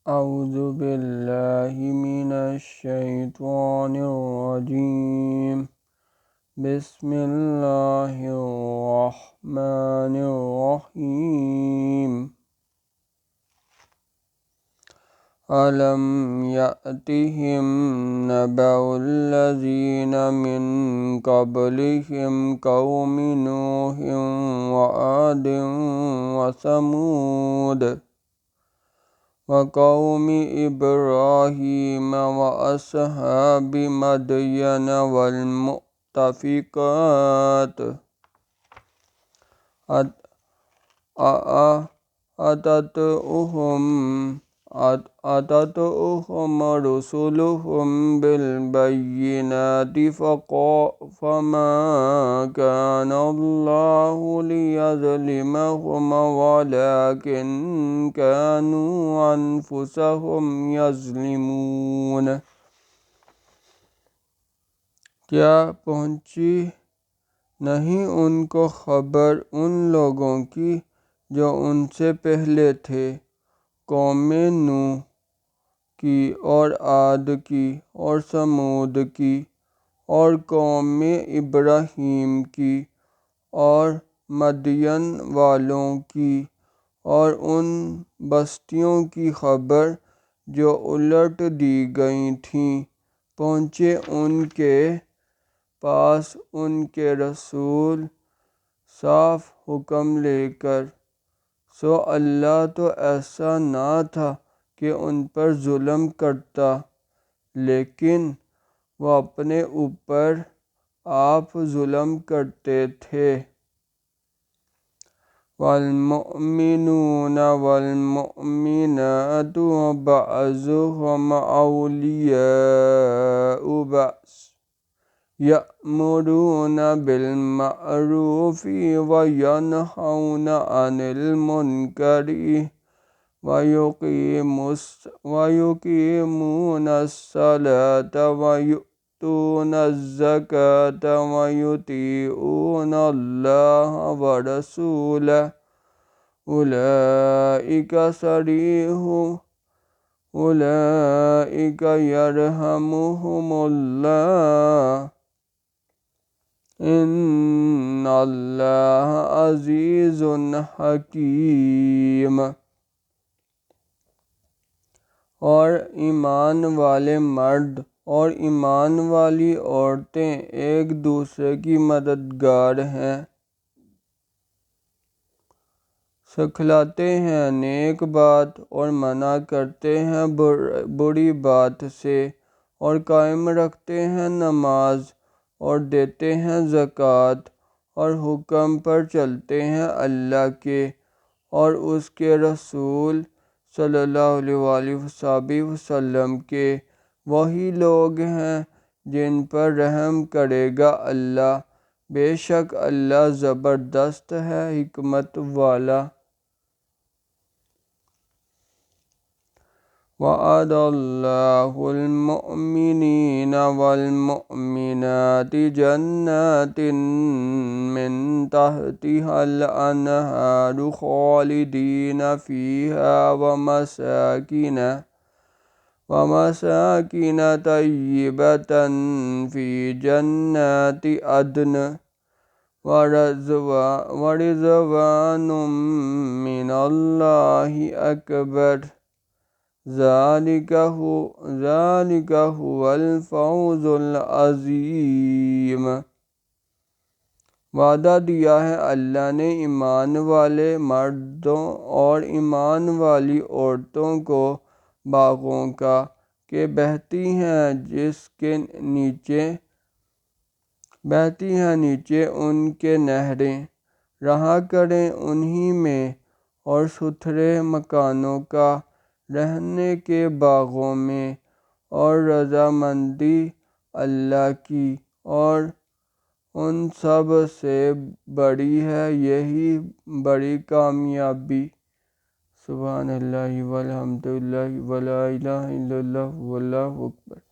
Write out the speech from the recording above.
أعوذ بالله من الشيطان الرجيم. بسم الله الرحمن الرحيم. ألم يأتهم نبأ الذين من قبلهم قوم نوح وعاد وثمود وقوم إبراهيم وأصحاب مدين والمؤتفكات أتتهم رسلهم بالبينات فما كان الله ليظلمهم ولكن كانوا أنفسهم يظلمون. کیا پہنچی نہیں ان کو خبر ان لوگوں کی جو ان سے پہلے تھے، قوم نوح کی اور عاد کی اور ثمود کی اور قوم ابراہیم کی اور مدین والوں کی اور ان بستیوں کی خبر جو الٹ دی گئی تھیں؟ پہنچے ان کے پاس ان کے رسول صاف حکم لے کر، سو اللہ تو ایسا نہ تھا کہ ان پر ظلم کرتا، لیکن وہ اپنے اوپر آپ ظلم کرتے تھے۔ والمؤمنون والمؤمنات بعضهم أولياء بعض يأمرون بالمعروف وينهون عن المنكر ويقيمون الصلاة ويؤتون الزكاة ويطيعون الله ورسوله أولئك يرحمهم الله إن الله عزيز حكيم۔ اور ایمان والے مرد اور ایمان والی عورتیں ایک دوسرے کی مددگار ہیں، سکھلاتے ہیں نیک بات اور منع کرتے ہیں بری بات سے، اور قائم رکھتے ہیں نماز اور دیتے ہیں زکوٰۃ، اور حکم پر چلتے ہیں اللہ کے اور اس کے رسول صلی اللہ علیہ وسلم کے۔ وہی لوگ ہیں جن پر رحم کرے گا اللہ، بے شک اللہ زبردست ہے، حکمت والا۔ وعد اللہ المؤمنین والمؤمنات جنات من تحتها الانہار خالدین فیہا ومساکن طیبۃ فی جنات عدن ورضوان من اللہ اکبر، ذالک هو الفوز العظیم۔ وعدہ دیا ہے اللہ نے ایمان والے مردوں اور ایمان والی عورتوں کو باغوں کا کہ بہتی ہیں نیچے ان کے نہریں، رہا کریں انہی میں، اور ستھرے مکانوں کا، رہنے کے باغوں میں، اور رضامندی اللہ کی، اور ان سب سے بڑی ہے یہی بڑی کامیابی۔ سبحان اللہ والحمد للہ ولا الہ الا اللہ واللہ اکبر۔